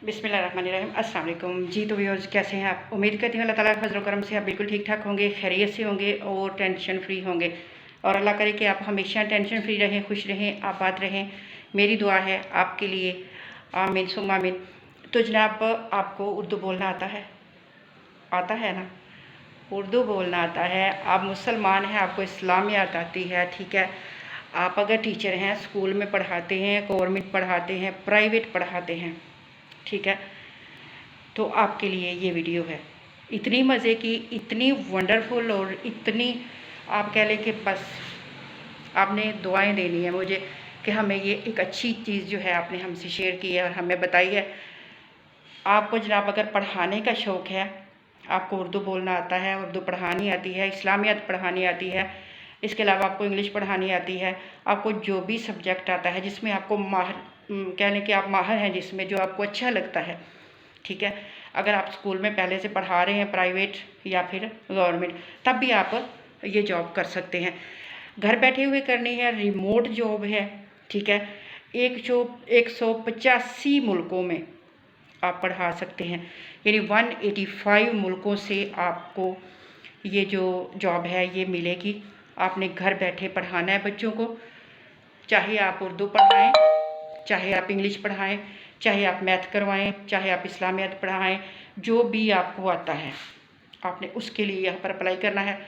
बिस्मिल्लाहिर्रहमानिर्रहीम। अस्सलाम वालेकुम जी। तो व्यूअर्स, कैसे हैं आप? उम्मीद करती हूँ अल्लाह ताला के फजल करम से आप बिल्कुल ठीक ठाक होंगे, खैरियत से होंगे और टेंशन फ्री होंगे। और अल्लाह करे कि आप हमेशा टेंशन फ्री रहें, खुश रहें, आबाद रहें। मेरी दुआ है आपके लिए, आमीन सुम्मा आमीन। तो जनाब, आपको उर्दू बोलना आता है? आता है ना? उर्दू बोलना आता है, आप मुसलमान हैं, आपको इस्लामियात आती है, ठीक है। आप अगर टीचर हैं, स्कूल में पढ़ाते हैं, गवर्नमेंट पढ़ाते हैं, प्राइवेट पढ़ाते हैं, ठीक है, तो आपके लिए ये वीडियो है। इतनी मज़े की, इतनी वंडरफुल और इतनी, आप कह लें कि बस आपने दुआएं देनी है मुझे कि हमें ये एक अच्छी चीज़ जो है आपने हमसे शेयर की है और हमें बताई है। आपको जनाब अगर पढ़ाने का शौक़ है, आपको उर्दू बोलना आता है, उर्दू पढ़ानी आती है, इस्लामियात पढ़ानी आती है, इसके अलावा आपको इंग्लिश पढ़ानी आती है, आपको जो भी सब्जेक्ट आता है जिसमें आपको माहिर, कह लें कि आप माहिर हैं, जिसमें जो आपको अच्छा लगता है, ठीक है। अगर आप स्कूल में पहले से पढ़ा रहे हैं, प्राइवेट या फिर गवर्नमेंट, तब भी आप ये जॉब कर सकते हैं। घर बैठे हुए करनी है, रिमोट जॉब है, ठीक है। 185 मुल्कों में आप पढ़ा सकते हैं, यानी 185 मुल्कों से आपको ये जो जॉब है ये मिलेगी। आपने घर बैठे पढ़ाना है बच्चों को, चाहे आप उर्दू पढ़ाएं, चाहे आप इंग्लिश पढ़ाएं, चाहे आप मैथ करवाएं, चाहे आप इस्लामियात पढ़ाएं, जो भी आपको आता है आपने उसके लिए यहाँ पर अप्लाई करना है।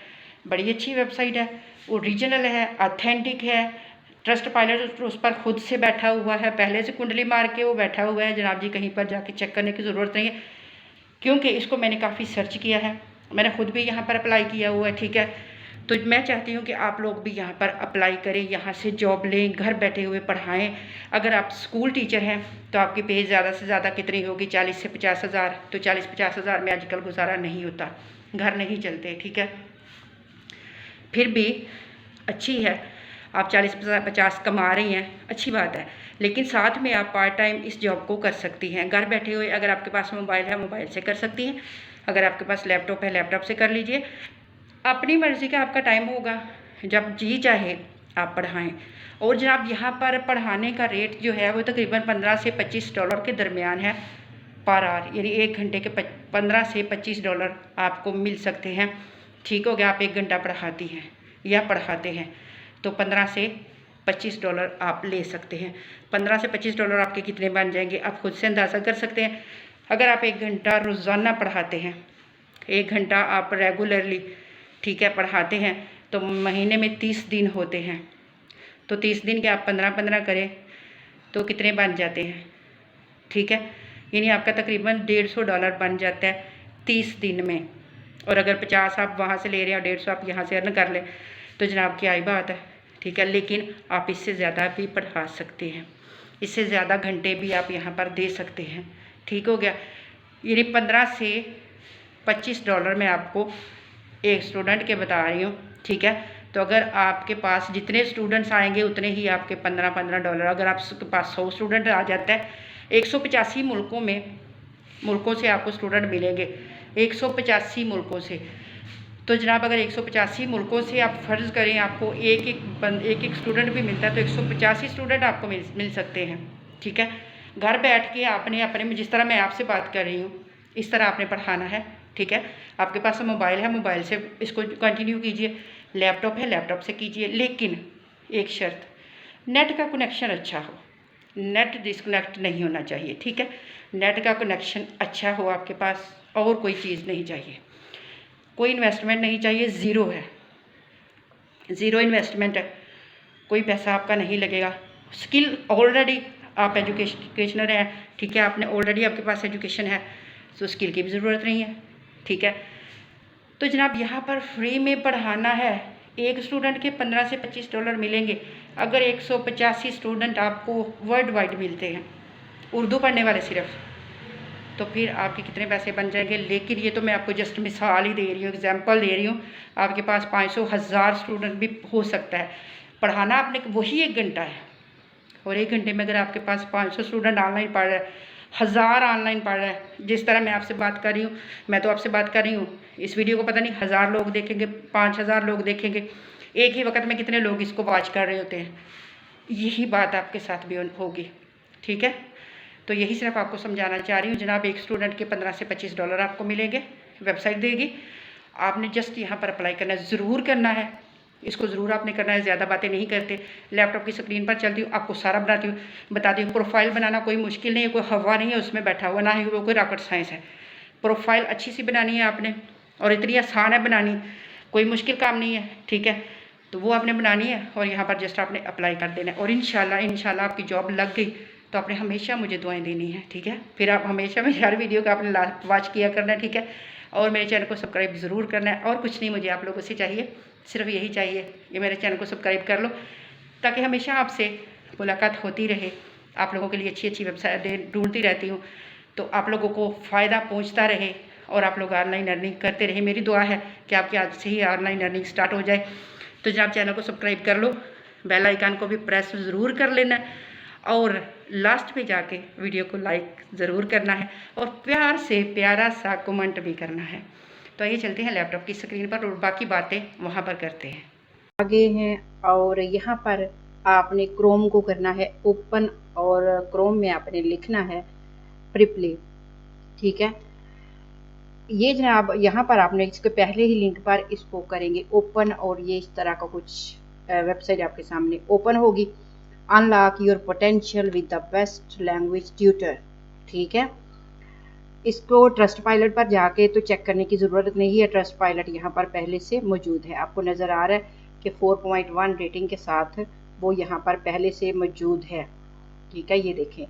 बड़ी अच्छी वेबसाइट है, ओरिजिनल है, ऑथेंटिक है। ट्रस्ट पायलट उस पर खुद से बैठा हुआ है, पहले से कुंडली मार के वो बैठा हुआ है जनाब जी, कहीं पर जाके चेक करने की ज़रूरत नहीं है, क्योंकि इसको मैंने काफ़ी सर्च किया है, मैंने खुद भी यहाँ पर अप्लाई किया हुआ है, ठीक है। तो मैं चाहती हूँ कि आप लोग भी यहाँ पर अप्लाई करें, यहाँ से जॉब लें, घर बैठे हुए पढ़ाएं। अगर आप स्कूल टीचर हैं तो आपकी पे ज़्यादा से ज़्यादा कितनी होगी? 40 से 50 हज़ार। तो 40-50 हज़ार में आजकल गुजारा नहीं होता, घर नहीं चलते, ठीक है। फिर भी अच्छी है, आप 40-50 कमा रही हैं, अच्छी बात है, लेकिन साथ में आप पार्ट टाइम इस जॉब को कर सकती हैं घर बैठे हुए। अगर आपके पास मोबाइल है, मोबाइल से कर सकती हैं, अगर आपके पास लैपटॉप है, लैपटॉप से कर लीजिए। अपनी मर्ज़ी का आपका टाइम होगा, जब जी चाहे आप पढ़ाएं। और जनाब यहाँ पर पढ़ाने का रेट जो है वो तकरीबन 15 से 25 डॉलर के दरमियान है पर आवर, यानी 1 घंटे के 15 से 25 डॉलर आपको मिल सकते हैं, ठीक हो गया। आप 1 घंटा पढ़ाती हैं या पढ़ाते हैं तो 15 से 25 डॉलर आप ले सकते हैं। 15 से 25 डॉलर आपके कितने बन जाएंगे आप खुद से अंदाज़ा कर सकते हैं। अगर आप 1 घंटा रोज़ाना पढ़ाते हैं, 1 घंटा आप रेगुलरली, ठीक है, पढ़ाते हैं, तो महीने में 30 दिन होते हैं, तो 30 दिन के आप 15-15 करें तो कितने बन जाते हैं, ठीक है। यानी आपका तकरीबन 150 डॉलर बन जाता है 30 दिन में। और अगर 50 आप वहाँ से ले रहे हैं और 150 आप यहाँ से अर्न कर लें तो जनाब क्या ही बात है, ठीक है। लेकिन आप इससे ज़्यादा भी पढ़ा सकते हैं, इससे ज़्यादा घंटे भी आप यहाँ पर दे सकते हैं, ठीक हो गया। यानी 15 से 25 डॉलर में आपको एक स्टूडेंट के बता रही हूँ, ठीक है। तो अगर आपके पास जितने स्टूडेंट्स आएंगे उतने ही आपके 15-15 डॉलर। अगर आपके पास 100 स्टूडेंट आ जाता है, 185 मुल्कों से आपको स्टूडेंट मिलेंगे, 185 मुल्कों से। तो जनाब अगर 185 मुल्कों से आप फ़र्ज़ करें आपको एक एक स्टूडेंट भी मिलता है तो 185 स्टूडेंट आपको मिल सकते हैं, ठीक है। घर बैठ के आपने अपने में, जिस तरह मैं आपसे बात कर रही हूँ, इस तरह आपने पढ़ाना है, ठीक है। आपके पास मोबाइल है, मोबाइल से इसको कंटिन्यू कीजिए, लैपटॉप है, लैपटॉप से कीजिए, लेकिन एक शर्त, नेट का कनेक्शन अच्छा हो, नेट डिस्कनेक्ट नहीं होना चाहिए, ठीक है। नेट का कनेक्शन अच्छा हो आपके पास, और कोई चीज़ नहीं चाहिए, कोई इन्वेस्टमेंट नहीं चाहिए, ज़ीरो है, ज़ीरो इन्वेस्टमेंट है, कोई पैसा आपका नहीं लगेगा। स्किल ऑलरेडी आप एजुकेशनर हैं, ठीक है, आपने ऑलरेडी आपके पास एजुकेशन है, तो स्किल की भी ज़रूरत नहीं है, ठीक है। तो जनाब यहाँ पर फ्री में पढ़ाना है, एक स्टूडेंट के 15 से 25 डॉलर मिलेंगे। अगर 185 स्टूडेंट आपको वर्ल्ड वाइड मिलते हैं, उर्दू पढ़ने वाले सिर्फ, तो फिर आपके कितने पैसे बन जाएंगे। लेकिन ये तो मैं आपको जस्ट मिसाल ही दे रही हूँ, एग्जांपल दे रही हूँ। आपके पास 500-1000 स्टूडेंट भी हो सकता है, पढ़ाना आपने वही 1 घंटा है, और 1 घंटे में अगर आपके पास 500 स्टूडेंट ऑनलाइन पढ़ रहे हैं, 1000 ऑनलाइन पढ़ रहे हैं, जिस तरह मैं आपसे बात कर रही हूँ, मैं तो आपसे बात कर रही हूँ, इस वीडियो को पता नहीं 1000 लोग देखेंगे, 5000 लोग देखेंगे, एक ही वक्त में कितने लोग इसको वॉच कर रहे होते हैं। यही बात आपके साथ भी होगी, ठीक है। तो यही सिर्फ आपको समझाना चाह रही हूँ जनाब। एक स्टूडेंट के 15 से $25 आपको मिलेंगे, वेबसाइट देगी। आपने जस्ट यहाँ पर अप्लाई करना है, ज़रूर करना है, इसको ज़रूर आपने करना है। ज़्यादा बातें नहीं करते, लैपटॉप की स्क्रीन पर चलती हूँ, आपको सारा बताती हूँ। प्रोफाइल बनाना कोई मुश्किल नहीं है, कोई हवा नहीं है उसमें बैठा हुआ, ना ही वो कोई रॉकेट साइंस है। प्रोफाइल अच्छी सी बनानी है आपने, और इतनी आसान है बनानी, कोई मुश्किल काम नहीं है, ठीक है। तो वो आपने बनानी है और यहाँ पर जस्ट आपने अप्लाई कर देना है, और इंशाल्लाह आपकी जॉब लग गई तो आपने हमेशा मुझे दुआएं देनी है, ठीक है। फिर आप हमेशा मेरी हर वीडियो का आपने वॉच किया करना है, ठीक है। और मेरे चैनल को सब्सक्राइब ज़रूर करना है। और कुछ नहीं मुझे आप लोगों से चाहिए, सिर्फ यही चाहिए, ये मेरे चैनल को सब्सक्राइब कर लो ताकि हमेशा आपसे मुलाकात होती रहे। आप लोगों के लिए अच्छी वेबसाइट ढूंढती रहती हूँ, तो आप लोगों को फ़ायदा पहुँचता रहे और आप लोग ऑनलाइन अर्निंग करते रहे। मेरी दुआ है कि आपकी आज से ही ऑनलाइन अर्निंग स्टार्ट हो जाए। तो जनाब चैनल को सब्सक्राइब कर लो, बेल आइकन को भी प्रेस ज़रूर कर लेना, और लास्ट में जाके वीडियो को लाइक ज़रूर करना है, और प्यार से प्यारा सा कमेंट भी करना है। तो आइए चलते हैं लैपटॉप की स्क्रीन पर और बाकी बातें वहाँ पर करते हैं। आगे हैं, और यहाँ पर आपने क्रोम को करना है ओपन, और क्रोम में आपने लिखना है प्रिपली, ठीक है। ये जनाब यहाँ पर आपने इसके पहले ही लिंक पर इसको करेंगे ओपन, और ये इस तरह का कुछ वेबसाइट आपके सामने ओपन होगी। Unlock your potential with the best language tutor, ठीक है। इसको ट्रस्ट पायलट पर जाके तो चेक करने की ज़रूरत नहीं है, ट्रस्ट पायलट यहाँ पर पहले से मौजूद है। आपको नज़र आ रहा है कि 4.1 रेटिंग के साथ वो यहाँ पर पहले से मौजूद है, ठीक है। ये देखें,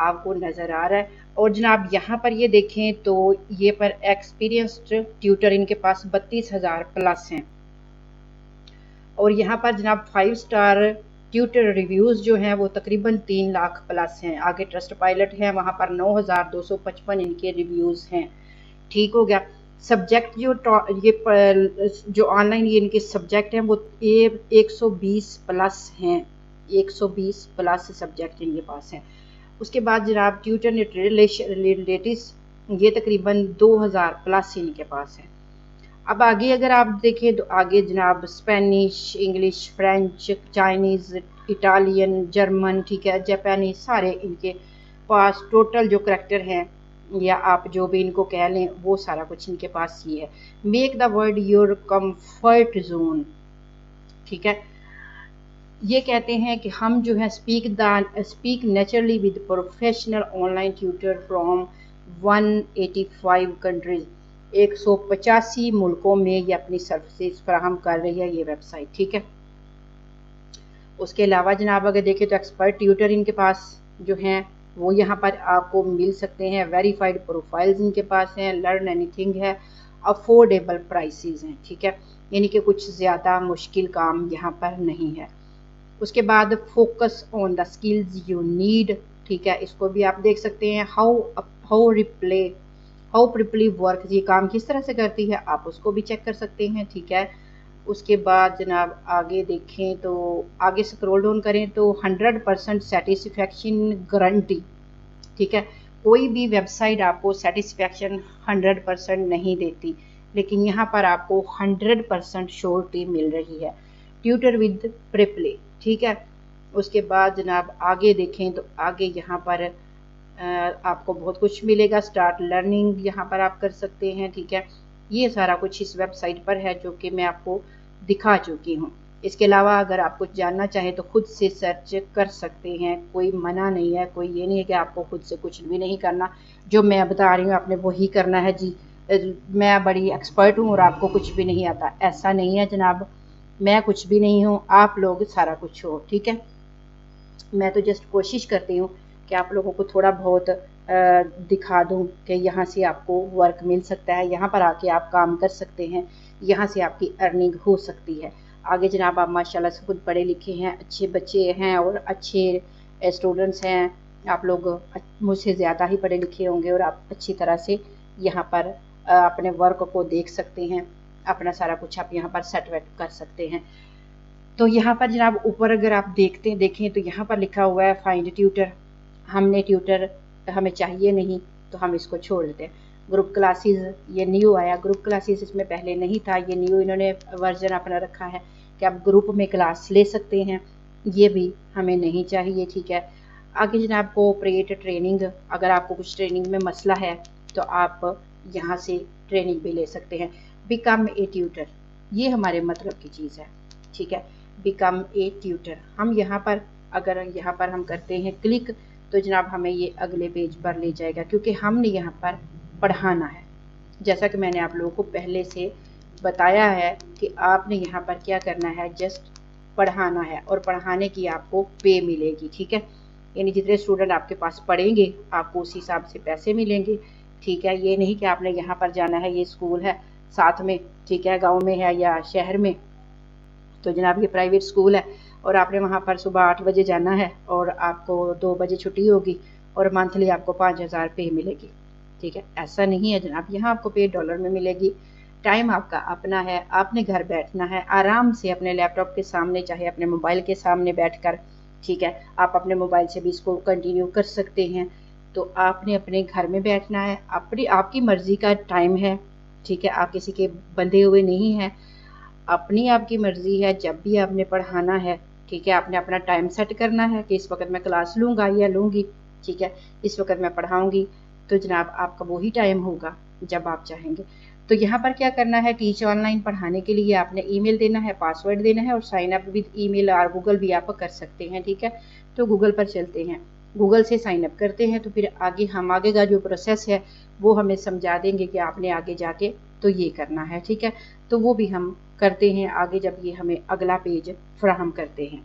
आपको नज़र आ रहा है। और जनाब यहाँ पर ये देखें तो ये पर एक्सपीरियंस्ड ट्यूटर इनके पास 32,000 प्लस हैं, और यहाँ पर जनाब 5 स्टार ट्यूटर रिव्यूज़ जो हैं वो तकरीबन 3 लाख प्लस हैं। आगे ट्रस्ट पायलट है, वहाँ पर 9,255 इनके रिव्यूज़ हैं, ठीक हो गया। सब्जेक्ट जो ऑनलाइन ये इनके सब्जेक्ट हैं वो 120 प्लस हैं, 120 प्लस सब्जेक्ट इनके पास हैं। उसके बाद जनाब ट्यूटर रिलेटिव्स ये तकरीबन 2000 प्लस इनके पास है। अब आगे अगर आप देखें तो आगे जनाब Spanish, English, French, Chinese, Italian, German, ठीक है, जापानी, सारे इनके पास टोटल जो करैक्टर हैं, या आप जो भी इनको कह लें, वो सारा कुछ इनके पास ये है। Make the word your comfort zone, ठीक है। ये कहते हैं कि हम जो है speak naturally with professional online tutor from 185 countries, 185 मुल्कों में ये अपनी सर्विसेज फराहम कर रही है ये वेबसाइट, ठीक है। उसके अलावा जनाब अगर देखें तो एक्सपर्ट ट्यूटर इनके पास जो हैं वो यहाँ पर आपको मिल सकते हैं। वेरीफाइड प्रोफाइल्स इनके पास हैं, लर्न एनीथिंग है, अफोर्डेबल प्राइसेस हैं, ठीक है। यानी कि कुछ ज़्यादा मुश्किल काम यहाँ पर नहीं है। उसके बाद focus on the skills you need, ठीक है, इसको भी आप देख सकते हैं। हाउ प्रिपली वर्क, ये काम किस तरह से करती है, आप उसको भी चेक कर सकते हैं, ठीक है। उसके बाद जनाब आगे देखें तो आगे स्क्रॉल डाउन करें तो 100% सेटिस्फेक्शन गारंटी, ठीक है। कोई भी वेबसाइट आपको सेटिस्फेक्शन 100% नहीं देती, लेकिन यहाँ पर आपको 100% श्योरिटी मिल रही है। ट्यूटर विद प्रिपली, ठीक है। उसके बाद जनाब आगे देखें तो आगे यहाँ पर आपको बहुत कुछ मिलेगा। स्टार्ट लर्निंग यहाँ पर आप कर सकते हैं, ठीक है। ये सारा कुछ इस वेबसाइट पर है जो कि मैं आपको दिखा चुकी हूँ। इसके अलावा अगर आप कुछ जानना चाहें तो खुद से सर्च कर सकते हैं, कोई मना नहीं है, कोई ये नहीं है कि आपको खुद से कुछ भी नहीं करना। जो मैं बता रही हूँ आपने वही करना है जी, मैं बड़ी एक्सपर्ट हूँ और आपको कुछ भी नहीं आता, ऐसा नहीं है जनाब। मैं कुछ भी नहीं हूँ, आप लोग सारा कुछ हो, ठीक है। मैं तो जस्ट कोशिश करती हूँ कि आप लोगों को थोड़ा बहुत दिखा दूँ कि यहाँ से आपको वर्क मिल सकता है, यहाँ पर आके आप काम कर सकते हैं, यहाँ से आपकी अर्निंग हो सकती है। आगे जनाब आप माशाल्लाह से खुद पढ़े लिखे हैं, अच्छे बच्चे हैं और अच्छे स्टूडेंट्स हैं। आप लोग मुझसे ज़्यादा ही पढ़े लिखे होंगे और आप अच्छी तरह से यहाँ पर अपने वर्क को देख सकते हैं, अपना सारा कुछ आप यहाँ पर सेट वेट कर सकते हैं। तो यहाँ पर जनाब ऊपर अगर आप देखें तो यहाँ पर लिखा हुआ है फाइंड ट्यूटर। हमने ट्यूटर हमें चाहिए नहीं तो हम इसको छोड़ देते हैं। ग्रुप क्लासेस ये न्यू आया, ग्रुप क्लासेस इसमें पहले नहीं था, ये न्यू इन्होंने वर्जन अपना रखा है कि आप ग्रुप में क्लास ले सकते हैं, ये भी हमें नहीं चाहिए, ठीक है। आगे जनाब कोऑपरेट ट्रेनिंग, अगर आपको कुछ ट्रेनिंग में मसला है तो आप यहाँ से ट्रेनिंग भी ले सकते हैं। बिकम ए ट्यूटर, ये हमारे मतलब की चीज़ है, ठीक है। बिकम ए ट्यूटर, हम यहाँ पर अगर यहाँ पर हम करते हैं क्लिक तो जनाब हमें ये अगले पेज पर ले जाएगा, क्योंकि हमने यहाँ पर पढ़ाना है। जैसा कि मैंने आप लोगों को पहले से बताया है कि आपने यहाँ पर क्या करना है, जस्ट पढ़ाना है और पढ़ाने की आपको पे मिलेगी, ठीक है। यानी जितने स्टूडेंट आपके पास पढ़ेंगे आपको उस हिसाब से पैसे मिलेंगे, ठीक है। ये नहीं कि आपने यहाँ पर जाना है, ये स्कूल है साथ में, ठीक है, गांव में है या शहर में, तो जनाब ये प्राइवेट स्कूल है और आपने वहाँ पर सुबह 8 बजे जाना है और आपको 2 बजे छुट्टी होगी और मंथली आपको 5000 पे मिलेगी, ठीक है। ऐसा नहीं है जनाब, यहाँ आपको पे डॉलर में मिलेगी। टाइम आपका अपना है, आपने घर बैठना है आराम से अपने लैपटॉप के सामने, चाहे अपने मोबाइल के सामने बैठकर, ठीक है। आप अपने मोबाइल से भी इसको कंटिन्यू कर सकते हैं। तो आपने अपने घर में बैठना है, अपनी आपकी मर्ज़ी का टाइम है, ठीक है। आप किसी के बंधे हुए नहीं हैं, अपनी आपकी मर्ज़ी है, जब भी आपने पढ़ाना है, ठीक है। आपने अपना टाइम सेट करना है कि इस वक्त मैं क्लास लूँगा या लूँगी, ठीक है, इस वक्त मैं पढ़ाऊँगी, तो जनाब आपका वही टाइम होगा जब आप चाहेंगे। तो यहाँ पर क्या करना है, टीच ऑनलाइन पढ़ाने के लिए आपने ईमेल देना है, पासवर्ड देना है और साइन अप विद ईमेल और गूगल भी आप कर सकते हैं, ठीक है। तो गूगल पर चलते हैं, गूगल से साइन अप करते हैं, तो फिर आगे का जो प्रोसेस है वो हमें समझा देंगे कि आपने आगे जाके तो ये करना है, ठीक है। तो वो भी हम करते हैं आगे जब ये हमें अगला पेज फ्राहम करते हैं।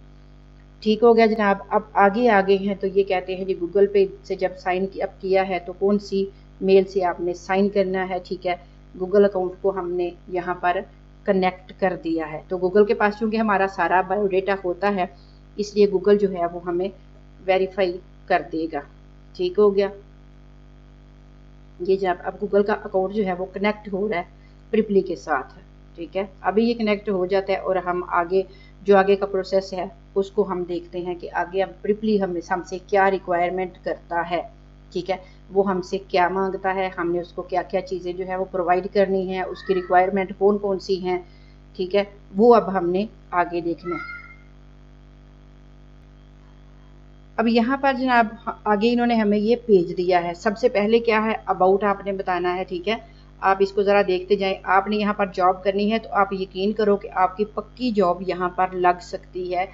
ठीक हो गया जनाब। अब आगे हैं तो ये कहते हैं जी गूगल पे से जब साइन अप किया है तो कौन सी मेल से आपने साइन करना है, ठीक है। गूगल अकाउंट को हमने यहाँ पर कनेक्ट कर दिया है, तो गूगल के पास चूँकि हमारा सारा बायोडेटा होता है इसलिए गूगल जो है वो हमें वेरीफाई कर देगा, ठीक हो गया। ये जब अब गूगल का अकाउंट जो है वो कनेक्ट हो रहा है प्रिपली के साथ, ठीक है। अभी ये कनेक्ट हो जाता है और हम आगे का प्रोसेस है उसको हम देखते हैं कि आगे अब प्रिपली हमसे क्या रिक्वायरमेंट करता है, ठीक है। वो हमसे क्या मांगता है, हमने उसको क्या क्या चीज़ें जो है वो प्रोवाइड करनी है, उसकी रिक्वायरमेंट कौन कौन सी हैं, ठीक है, वो अब हमने आगे देखना है। अब यहाँ पर जनाब आगे इन्होंने हमें ये पेज दिया है। सबसे पहले क्या है, अबाउट आपने बताना है, ठीक है। आप इसको ज़रा देखते जाएं। आपने यहाँ पर जॉब करनी है तो आप यकीन करो कि आपकी पक्की जॉब यहाँ पर लग सकती है।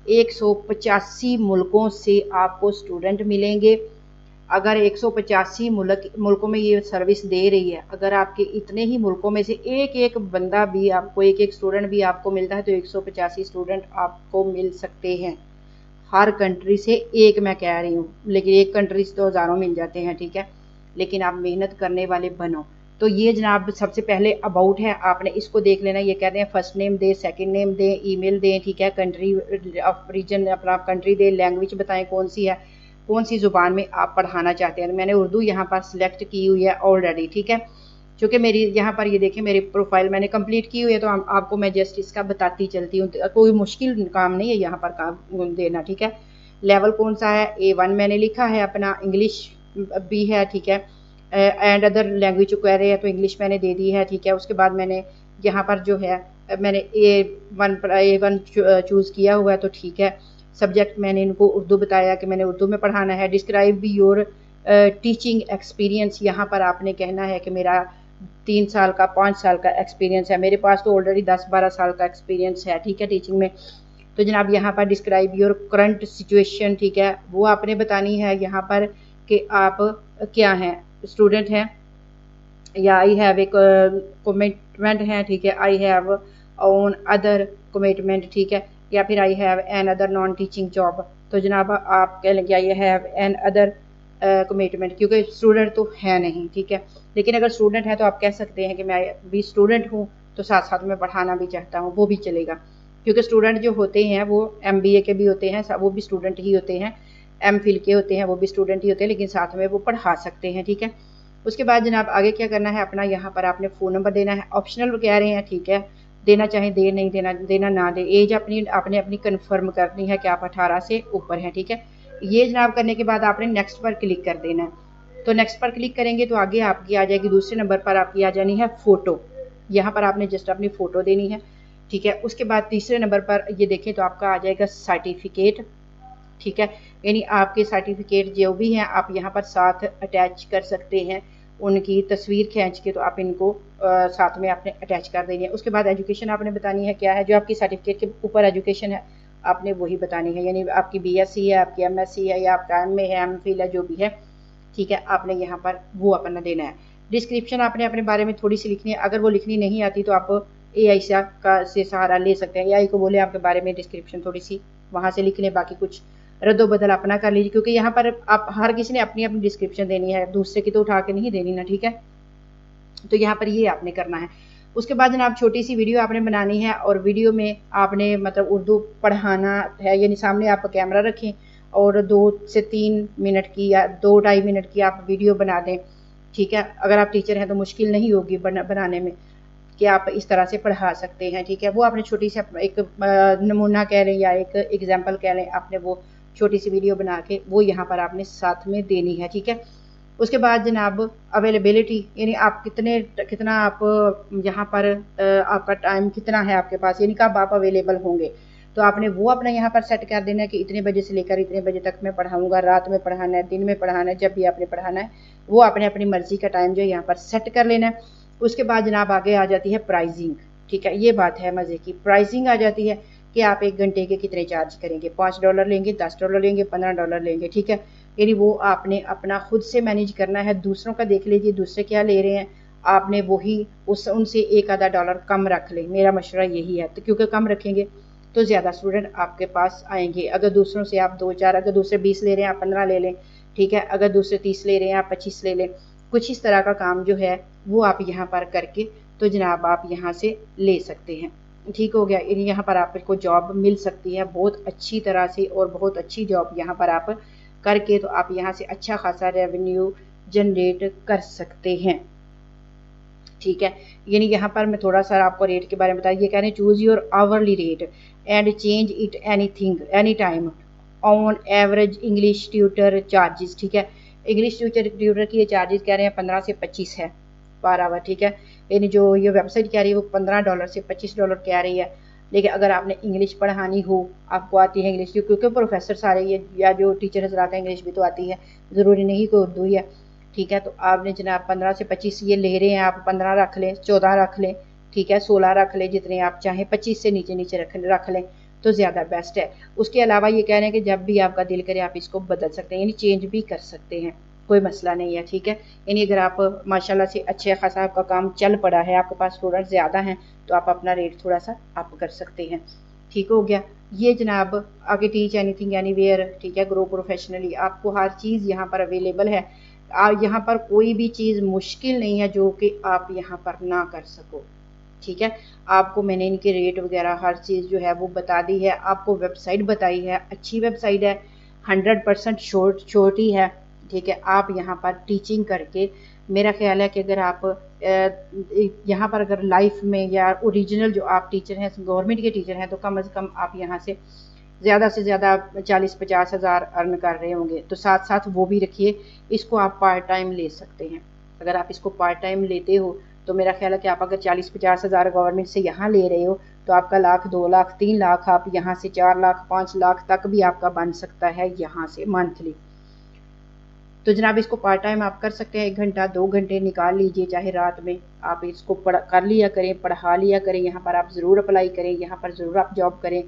185 मुल्कों से आपको स्टूडेंट मिलेंगे। अगर 185 मुल्कों में ये सर्विस दे रही है, अगर आपके इतने ही मुल्कों में से एक एक बंदा भी आपको, एक एक स्टूडेंट भी आपको मिलता है तो 185 स्टूडेंट आपको मिल सकते हैं। हर कंट्री से एक मैं कह रही हूँ, लेकिन एक कंट्री से तो हज़ारों मिल जाते हैं, ठीक है। लेकिन आप मेहनत करने वाले बनो। तो ये जनाब सबसे पहले अबाउट है, आपने इसको देख लेना। ये कहते हैं फर्स्ट नेम दें, सेकंड नेम दें, ईमेल दें, ठीक है, कंट्री ऑफ रीजन अपना कंट्री दें, लैंग्वेज बताएं कौन सी है, कौन सी ज़ुबान में आप पढ़ाना चाहते हैं। मैंने उर्दू यहाँ पर सिलेक्ट की हुई है ऑलरेडी, ठीक है। चूँकि मेरी यहाँ पर ये देखें मेरी प्रोफाइल मैंने कंप्लीट की हुई है तो आपको मैं जस्ट इसका बताती चलती हूँ। कोई मुश्किल काम नहीं है यहाँ पर काम देना, ठीक है। लेवल कौन सा है, A1 मैंने लिखा है अपना, इंग्लिश भी है, ठीक है। एंड अदर लैंग्वेज कह रहे हैं तो इंग्लिश मैंने दे दी है, ठीक है। उसके बाद मैंने यहाँ पर जो है मैंने A1 चूज़ किया हुआ है तो ठीक है। सब्जेक्ट मैंने इनको उर्दू बताया कि मैंने उर्दू में पढ़ाना है। डिस्क्राइब योर टीचिंग एक्सपीरियंस, यहाँ पर आपने कहना है कि मेरा 3 साल का 5 साल का एक्सपीरियंस है। मेरे पास तो ऑलरेडी 10-12 साल का एक्सपीरियंस है, ठीक है, टीचिंग में। तो जनाब यहाँ पर डिस्क्राइब योर करंट सिचुएशन, ठीक है, वो आपने बतानी है यहाँ पर कि आप क्या हैं, स्टूडेंट हैं या आई हैव एक कमिटमेंट है, ठीक है, I have on other commitment, ठीक है, या फिर I have an other non teaching job. तो जनाब आप कह लेंगे I have an other commitment, क्योंकि स्टूडेंट तो है नहीं, ठीक है। लेकिन अगर स्टूडेंट है तो आप कह सकते हैं कि मैं भी स्टूडेंट हूँ तो साथ साथ में पढ़ाना भी चाहता हूँ, वो भी चलेगा। क्योंकि स्टूडेंट जो होते हैं वो MBA के भी होते हैं, वो भी स्टूडेंट ही होते हैं, MPhil के होते हैं, वो भी स्टूडेंट ही होते हैं, लेकिन साथ में वो पढ़ा सकते हैं, ठीक है। उसके बाद जनाब आगे क्या करना है, अपना यहाँ पर आपने फ़ोन नंबर देना है। ऑप्शनल कह रहे हैं, ठीक है, देना चाहे दे, नहीं देना ना दे। एज आपने अपनी कन्फर्म करनी है कि आप 18 से ऊपर हैं, ठीक है। ये जनाब करने के बाद आपने नेक्स्ट पर क्लिक कर देना है। तो नेक्स्ट पर क्लिक करेंगे तो आगे आपकी आ जाएगी, दूसरे नंबर पर आपकी आ जानी है फ़ोटो। यहाँ पर आपने जस्ट अपनी फ़ोटो देनी है, ठीक है। उसके बाद तीसरे नंबर पर ये देखें तो आपका आ जाएगा सर्टिफिकेट, ठीक है। यानी आपके सर्टिफिकेट जो भी हैं आप यहाँ पर साथ अटैच कर सकते हैं, उनकी तस्वीर खींच के तो आप इनको साथ में आपने अटैच कर देनी है। उसके बाद एजुकेशन आपने बतानी है क्या है, जो आपकी सर्टिफिकेट के ऊपर एजुकेशन है आपने वही बतानी है, यानी आपकी BSc है, आपकी MSc है, या आपका MA है, MPhil है, जो भी है, ठीक है, आपने यहाँ पर वो अपना देना है। डिस्क्रिप्शन आपने अपने बारे में थोड़ी सी लिखनी है, अगर वो लिखनी नहीं आती तो आप AI से सहारा ले सकते हैं। AI को बोले आपके बारे में डिस्क्रिप्शन थोड़ी सी वहाँ से लिख लें, बाकी कुछ रद्दोबदल अपना कर लीजिए, क्योंकि यहाँ पर आप हर किसी ने अपनी अपनी डिस्क्रिप्शन देनी है, दूसरे की तो उठा के नहीं देनी ना, ठीक है। तो यहाँ पर ये आपने करना है। उसके बाद जनाब छोटी सी वीडियो आपने बनानी है, और वीडियो में आपने मतलब उर्दू पढ़ाना है, यानी सामने आप कैमरा रखें और 2 से 3 मिनट की या 2-2.5 मिनट की आप वीडियो बना दें, ठीक है। अगर आप टीचर हैं तो मुश्किल नहीं होगी बनाने में, कि आप इस तरह से पढ़ा सकते हैं, ठीक है। वो आपने छोटी सी एक नमूना कह लें या एक एग्जाम्पल कह लें, आपने वो छोटी सी वीडियो बना के वो यहाँ पर आपने साथ में देनी है, ठीक है। उसके बाद जनाब अवेलेबिलिटी, यानी आप कितना आप यहाँ पर आपका टाइम कितना है आपके पास, यानी कब आप अवेलेबल होंगे, तो आपने वो अपना यहाँ पर सेट कर देना है कि इतने बजे से लेकर इतने बजे तक मैं पढ़ाऊँगा, रात में पढ़ाना है, दिन में पढ़ाना है, जब भी आपने पढ़ाना है वो आपने अपनी मर्ज़ी का टाइम जो है यहाँ पर सेट कर लेना है। उसके बाद जनाब आगे आ जाती है प्राइजिंग, ठीक है। ये बात है मज़े की, प्राइजिंग आ जाती है कि आप 1 घंटे के कितने चार्ज करेंगे, $5 लेंगे, $10 लेंगे, $15 लेंगे, ठीक है। यानी वो आपने अपना खुद से मैनेज करना है। दूसरों का देख लीजिए दूसरे क्या ले रहे हैं, आपने वही उनसे 1 आधा डॉलर कम रख लें, मेरा मशवरा यही है। तो क्योंकि कम रखेंगे तो ज़्यादा स्टूडेंट आपके पास आएंगे। अगर दूसरों से आप 2-4, अगर दूसरे 20 ले रहे हैं आप 15 ले लें, ठीक है। अगर दूसरे 30 ले रहे हैं आप 25 ले लें। कुछ इस तरह का काम जो है वो आप यहाँ पर करके तो जनाब आप यहाँ से ले सकते हैं, ठीक हो गया। यहाँ पर आपको जॉब मिल सकती है बहुत अच्छी तरह से, और बहुत अच्छी जॉब यहाँ पर आप करके तो आप यहाँ से अच्छा खासा रेवेन्यू जनरेट कर सकते हैं, ठीक है। यानी यहाँ पर मैं थोड़ा सा आपको रेट के बारे में बताया, ये कह रहे हैं choose your hourly rate and change it anything any time on average English tutor charges, ठीक है। इंग्लिश ट्यूटर की ये चार्जेस कह रहे हैं 15 से 25 है पर आवर, ठीक है। यानी जो ये वेबसाइट कह रही है वो $15 से $25 कह रही है। लेकिन अगर आपने इंग्लिश पढ़ानी हो, आपको आती है इंग्लिश, क्योंकि प्रोफेसर सारे ये या जो टीचर हजरात हैं इंग्लिश भी तो आती है, ज़रूरी नहीं कि उर्दू ही है, ठीक है। तो आपने जनाब 15 से 25 ये ले रहे हैं, आप 15 रख लें, 14 रख लें, ठीक है, 16 रख लें, जितने आप चाहें, 25 से नीचे नीचे रख लें तो ज़्यादा बेस्ट है। उसके अलावा ये कह रहे हैं कि जब भी आपका दिल करे आप इसको बदल सकते हैं, यानी चेंज भी कर सकते हैं, कोई मसला नहीं है, ठीक है। यानी अगर आप माशाल्लाह से अच्छे खासा आपका काम चल पड़ा है, आपके पास स्टूडेंट ज़्यादा हैं, तो आप अपना रेट थोड़ा सा अप कर सकते हैं, ठीक हो गया। ये जनाब आगे टीच एनीथिंग एनीवेयर, ठीक है, ग्रो प्रोफेशनली, आपको हर चीज़ यहाँ पर अवेलेबल है। यहाँ पर कोई भी चीज़ मुश्किल नहीं है जो कि आप यहाँ पर ना कर सको, ठीक है। आपको मैंने इनके रेट वगैरह हर चीज़ जो है वो बता दी है, आपको वेबसाइट बताई है, अच्छी वेबसाइट है, 100% छोटी है, ठीक है। आप यहाँ पर टीचिंग करके मेरा ख्याल है कि अगर आप यहाँ पर अगर लाइफ में या ओरिजिनल जो आप टीचर हैं, गवर्नमेंट के टीचर हैं, तो कम से कम आप यहाँ से ज़्यादा 40-50 हज़ार अर्न कर रहे होंगे। तो साथ साथ वो भी रखिए, इसको आप पार्ट टाइम ले सकते हैं। अगर आप इसको पार्ट टाइम लेते हो तो मेरा ख्याल है कि आप अगर 40-50 हज़ार गवर्नमेंट से यहाँ ले रहे हो तो आपका लाख, 2 लाख, 3 लाख, आप यहाँ से 4 लाख, 5 लाख तक भी आपका बन सकता है यहाँ से मंथली। तो जनाब इसको पार्ट टाइम आप कर सकते हैं, 1 घंटा 2 घंटे निकाल लीजिए, चाहे रात में आप इसको कर लिया करें, पढ़ा लिया करें। यहाँ पर आप ज़रूर अप्लाई करें, यहाँ पर ज़रूर आप जॉब करें,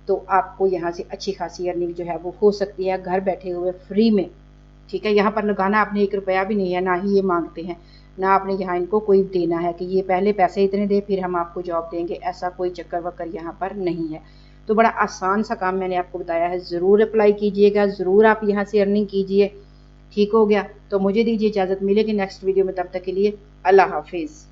तो आपको यहाँ से अच्छी खासी अर्निंग जो है वो हो सकती है घर बैठे हुए फ्री में, ठीक है। यहाँ पर लगाना आपने 1 रुपया भी नहीं है, ना ही ये मांगते हैं, ना आपने यहाँ इनको कोई देना है कि ये पहले पैसे इतने दे फिर हम आपको जॉब देंगे, ऐसा कोई चक्कर वक्कर यहाँ पर नहीं है। तो बड़ा आसान सा काम मैंने आपको बताया है, ज़रूर अप्लाई कीजिएगा, ज़रूर आप यहाँ से अर्निंग कीजिए, ठीक हो गया। तो मुझे दीजिए इजाज़त, मिलेगी नेक्स्ट वीडियो में, तब तक के लिए अल्लाह हाफिज़।